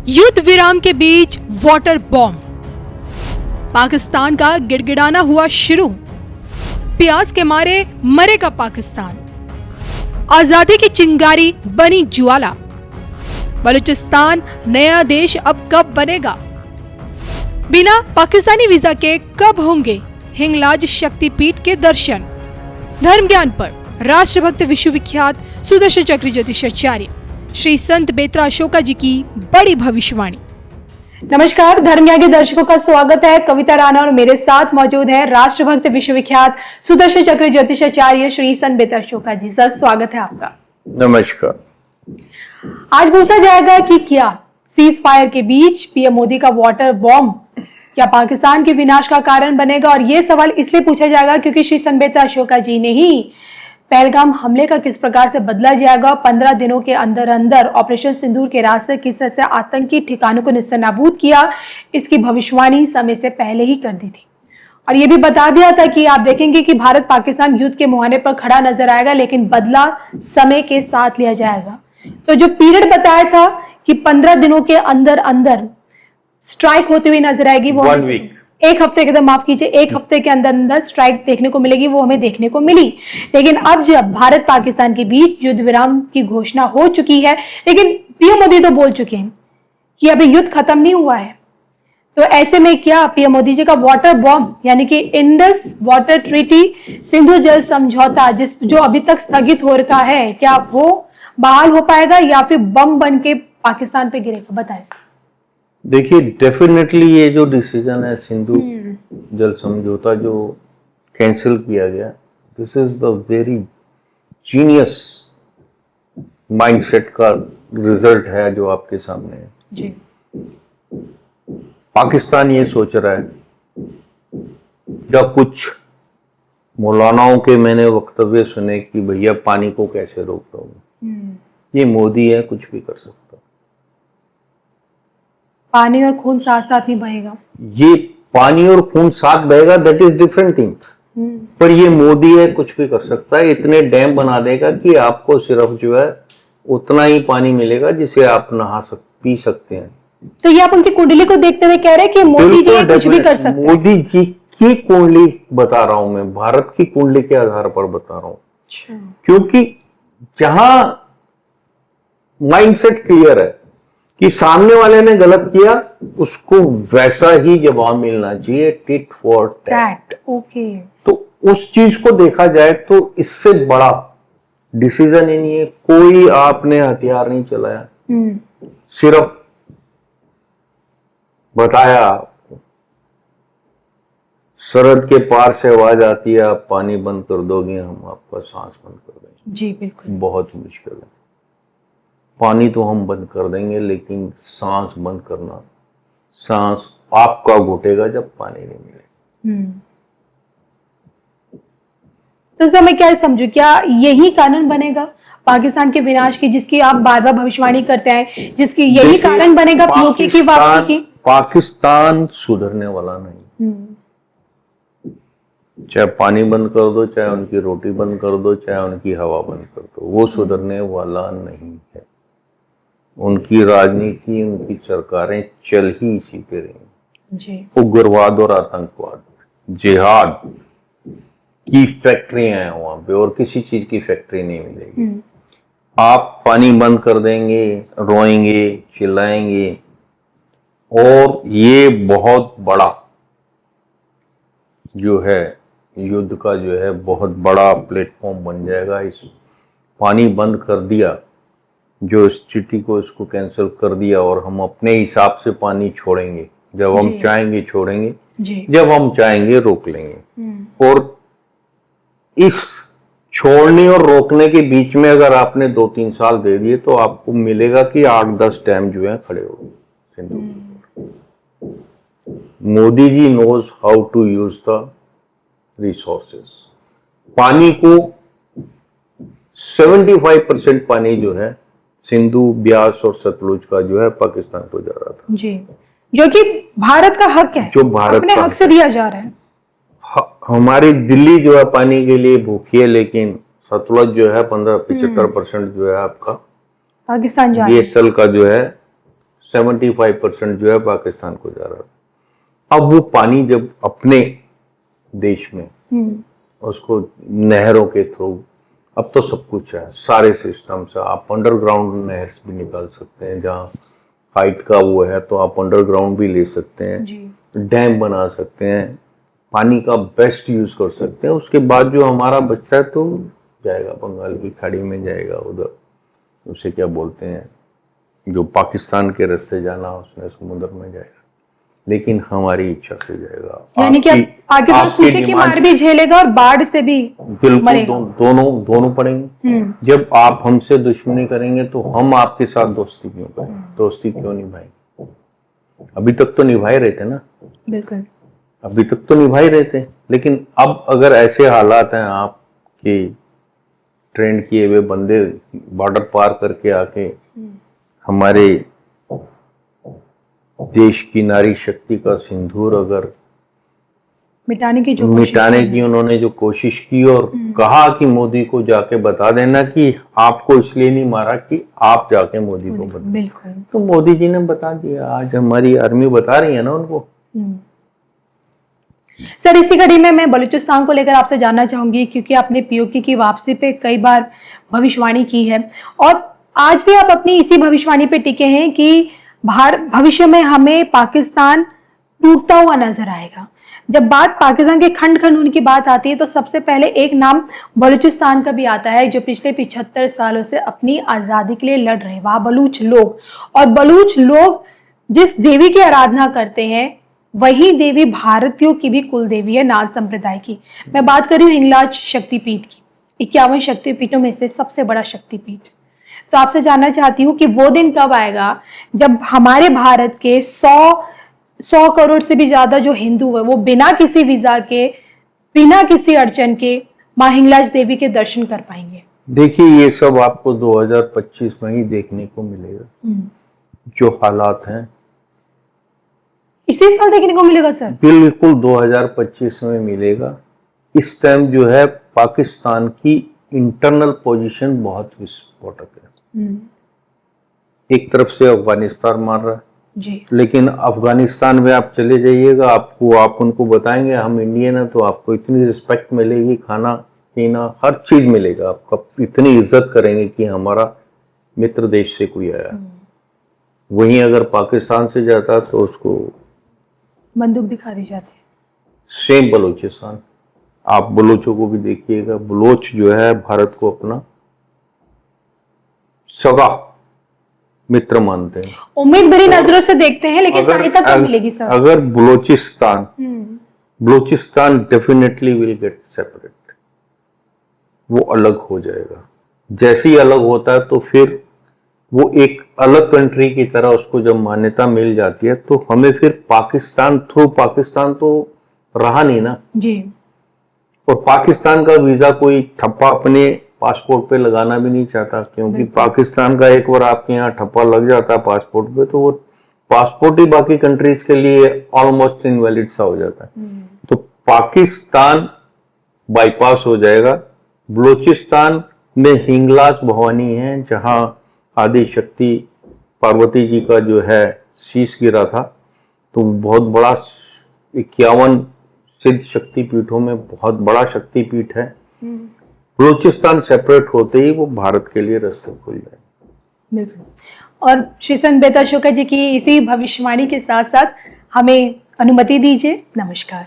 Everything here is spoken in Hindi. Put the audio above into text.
युद्ध विराम के बीच वाटर बॉम्ब, पाकिस्तान का गिड़गिड़ाना हुआ शुरू। प्यास के मारे मरेगा पाकिस्तान, आजादी की चिंगारी बनी ज्वाला। बलूचिस्तान नया देश अब कब बनेगा? बिना पाकिस्तानी वीजा के कब होंगे हिंगलाज शक्तिपीठ के दर्शन? धर्म ज्ञान पर राष्ट्रभक्त विश्वविख्यात सुदर्शन चक्र ज्योतिषाचार्य श्री संत बेतरा अशोका जी की बड़ी भविष्यवाणी। नमस्कार, धर्म ज्ञान के दर्शकों का स्वागत है। कविता राणा और मेरे साथ मौजूद है राष्ट्रभक्त विश्वविख्यात सुदर्शन चक्र ज्योतिषाचार्य श्री संत बेतरा अशोका जी। सर, स्वागत है आपका। नमस्कार। आज पूछा जाएगा कि क्या सीज फायर के बीच पीएम मोदी का वाटर बॉम्ब क्या पाकिस्तान के विनाश का कारण बनेगा? और ये सवाल इसलिए पूछा जाएगा क्योंकि श्री संत बेतरा अशोका जी ने ही पहलगाम हमले का किस प्रकार से बदला जाएगा, 15 दिनों के अंदर अंदर ऑपरेशन सिंदूर के रास्ते किस तरह से आतंकी ठिकानों को निस्तानाबूद किया, इसकी भविष्यवाणी समय से पहले ही कर दी थी। और ये भी बता दिया था कि आप देखेंगे कि भारत पाकिस्तान युद्ध के मुहाने पर खड़ा नजर आएगा, लेकिन बदला समय के साथ लिया जाएगा। तो जो पीरियड बताया था कि 15 दिनों के अंदर अंदर स्ट्राइक होती हुई नजर आएगी, वो 1 वीक, एक हफ्ते के, माफ कीजिए, एक हफ्ते के अंदर अंदर स्ट्राइक देखने को मिलेगी, वो हमें देखने को मिली। लेकिन अब जब भारत पाकिस्तान के बीच युद्ध विराम की घोषणा हो चुकी है, लेकिन पीएम मोदी तो बोल चुके हैं कि अभी युद्ध खत्म नहीं हुआ है, तो ऐसे में क्या पीएम मोदी जी का वाटर बॉम्ब यानी कि इंडस वाटर ट्रीटी, सिंधु जल समझौता जो अभी तक स्थगित हो रखा है, क्या वो बहाल हो पाएगा या फिर बम बन के पाकिस्तान पे गिरेगा? बताएं सर। देखिए, डेफिनेटली ये जो डिसीजन है सिंधु जल समझौता जो कैंसिल किया गया, this is the very genius mindset का रिजल्ट है जो आपके सामने है जी। पाकिस्तान ये सोच रहा है, जब कुछ मौलानाओं के मैंने वक्तव्य सुने कि भैया पानी को कैसे रोक दोगे, ये मोदी है, कुछ भी कर सकता, पानी और खून साथ साथ नहीं बहेगा। ये पानी और खून साथ बहेगा, दैट इज डिफरेंट थिंग। पर ये मोदी है, कुछ भी कर सकता है। इतने डैम बना देगा कि आपको सिर्फ जो है उतना ही पानी मिलेगा जिसे आप पी सकते हैं। तो ये आप उनकी कुंडली को देखते हुए कह रहे हैं कि मोदी जी ये कुछ भी कर सकते हैं? मोदी जी की कुंडली बता रहा हूं मैं, भारत की कुंडली के आधार पर बता रहा हूं। अच्छा। क्योंकि जहां माइंडसेट क्लियर है कि सामने वाले ने गलत किया, उसको वैसा ही जवाब मिलना चाहिए, टिट फॉर टैट। ओके। तो उस चीज को देखा जाए तो इससे बड़ा डिसीजन ही नहीं है। कोई आपने हथियार नहीं चलाया, सिर्फ बताया सरहद के पार से आवाज आती है, आप पानी बंद कर दोगे, हम आपका सांस बंद कर देंगे। जी बिल्कुल। बहुत मुश्किल है। पानी तो हम बंद कर देंगे, लेकिन सांस बंद करना, सांस आपका घुटेगा जब पानी नहीं मिलेगा। तो सर मैं क्या समझू, क्या यही कारण बनेगा पाकिस्तान के विनाश की, जिसकी आप बार बार भविष्यवाणी करते हैं, जिसकी यही कारण बनेगा पीओके की वापसी की? पाकिस्तान सुधरने वाला नहीं। चाहे पानी बंद कर दो, चाहे उनकी रोटी बंद कर दो, चाहे उनकी हवा बंद कर दो, वो सुधरने वाला नहीं है। उनकी राजनीति, उनकी सरकारें चल ही इसी पे रही। उग्रवाद और आतंकवाद, जिहाद की फैक्ट्रियां हैं वहां पे, और किसी चीज की फैक्ट्री नहीं मिलेगी। आप पानी बंद कर देंगे, रोएंगे, चिल्लाएंगे, और ये बहुत बड़ा जो है युद्ध का जो है बहुत बड़ा प्लेटफॉर्म बन जाएगा। इस पानी बंद कर दिया, जो स्थिति को इसको कैंसिल कर दिया, और हम अपने हिसाब से पानी छोड़ेंगे, जब हम चाहेंगे छोड़ेंगे, जब हम चाहेंगे रोक लेंगे। और इस छोड़ने और रोकने के बीच में अगर आपने 2-3 साल दे दिए तो आपको मिलेगा कि 8-10 डैम जो है खड़े हो गए। Modi ji knows how to use the resources. पानी को 75% पानी जो है सिंधु, ब्यास और सतलुज का जो है पाकिस्तान को जा रहा था जी, जो कि भारत का हक है, जो भारत अपने हक से दिया जा रहा है। हमारी दिल्ली जो है पानी के लिए भूखी है, लेकिन सतलुज जो है 15-75% जो है आपका पाकिस्तान जा बीएसएल का जो है 75% जो है पाकिस्तान को जा रहा था। अब वो पानी जब अपने देश में उसको नहरों के थ्रू, अब तो सब कुछ है, सारे सिस्टम से आप अंडरग्राउंड नहर भी निकाल सकते हैं, जहाँ हाइट का वो है तो आप अंडरग्राउंड भी ले सकते हैं, डैम बना सकते हैं, पानी का बेस्ट यूज कर सकते हैं। उसके बाद जो हमारा बचता है तो जाएगा बंगाल की खाड़ी में, जाएगा उधर, उसे क्या बोलते हैं, जो पाकिस्तान के रास्ते जाना उसमें समुद्र में जाएगा, लेकिन हमारी इच्छा से जाएगा। यानी कि पाकिस्तान सूखे की मार भी झेलेगा और बाढ़ से भी बिल्कुल दोनों पड़ेंगे। जब आप हमसे दुश्मनी करेंगे तो हम आपके साथ दोस्ती क्यों करें, दोस्ती क्यों निभाएंगे? अभी तक तो निभाए रहे थे ना, बिल्कुल अभी तक तो निभाए रहे थे, लेकिन अब अगर ऐसे हालात हैं आपके ट्रेंड किए हुए बंदे बॉर्डर पार करके आके हमारे देश की नारी शक्ति का सिंदूर अगर मिटाने की उन्होंने जो कोशिश की और कहा कि मोदी को जाके बता देना कि आपको इसलिए नहीं मारा कि आप जाके मोदी को बता, बिल्कुल, तो मोदी जी ने बता दिया। आज हमारी आर्मी बता रही है ना उनको। सर, इसी कड़ी में मैं बलूचिस्तान को लेकर आपसे जानना चाहूंगी, क्योंकि आपने पीओके की वापसी पे कई बार भविष्यवाणी की है और आज भी आप अपनी इसी भविष्यवाणी पे टिके हैं कि भविष्य में हमें पाकिस्तान टूटता हुआ नजर आएगा। जब बात पाकिस्तान के खंड खंड होने की बात आती है तो सबसे पहले एक नाम बलूचिस्तान का भी आता है, जो पिछले 75 सालों से अपनी आज़ादी के लिए लड़ रहे वहाँ बलूच लोग। और बलूच लोग जिस देवी की आराधना करते हैं वही देवी भारतीयों की भी कुल देवी है, नाथ संप्रदाय की। मैं बात कर रही हूँ हिंगलाज शक्तिपीठ की, 51 शक्तिपीठों में से सबसे बड़ा शक्तिपीठ। तो आपसे जानना चाहती हूँ कि वो दिन कब आएगा जब हमारे भारत के 100 करोड़ से भी ज्यादा जो हिंदू है वो बिना किसी वीजा के, बिना किसी अड़चन के माँ हिंगलाज देवी के दर्शन कर पाएंगे। देखिए, ये सब आपको 2025 में ही देखने को मिलेगा। जो हालात हैं इसी साल देखने को मिलेगा सर? बिल्कुल 2025 में मिलेगा। इस टाइम जो है पाकिस्तान की इंटरनल पोजीशन बहुत विस्फोटक है। एक तरफ से अफगानिस्तान मार रहा है जी, लेकिन अफगानिस्तान में आप चले जाइएगा, आप उनको बताएंगे हम इंडियन है, तो आपको इतनी रिस्पेक्ट मिलेगी, खाना पीना हर चीज मिलेगा, आपका इतनी इज्जत करेंगे कि हमारा मित्र देश से कोई आया। वहीं अगर पाकिस्तान से जाता तो उसको बंदूक दिखा दी जाती है। सेम बलूचिस्तान, आप बलूचों को भी देखिएगा, बलूच जो है भारत को अपना सगा मित्र मानते हैं, उम्मीद भरी नजरों से देखते हैं, लेकिन सहायता कब मिलेगी सर? अगर Balochistan definitely will get separate, वो अलग हो जाएगा। जैसे ही अलग होता है तो फिर वो एक अलग कंट्री की तरह उसको जब मान्यता मिल जाती है तो हमें फिर पाकिस्तान थ्रू, पाकिस्तान तो रहा नहीं ना जी, और पाकिस्तान का वीजा कोई ठप्पा अपने पासपोर्ट पे लगाना भी नहीं चाहता, क्योंकि पाकिस्तान का एक बार आपके यहाँ ठप्पा लग जाता है पासपोर्ट पे तो वो पासपोर्ट ही बाकी कंट्रीज के लिए ऑलमोस्ट इनवैलिड सा हो जाता है। तो पाकिस्तान बाईपास हो जाएगा। बलूचिस्तान में हिंगलाज भवानी है, जहां आदि शक्ति पार्वती जी का जो है शीश गिरा था, तो बहुत बड़ा 51 सिद्ध शक्तिपीठों में बहुत बड़ा शक्तिपीठ है। बलूचिस्तान सेपरेट होते ही वो भारत के लिए रास्ते खुल जाए। बिल्कुल। और श्री संत बेहतर शुक्र जी की इसी भविष्यवाणी के साथ साथ हमें अनुमति दीजिए। नमस्कार।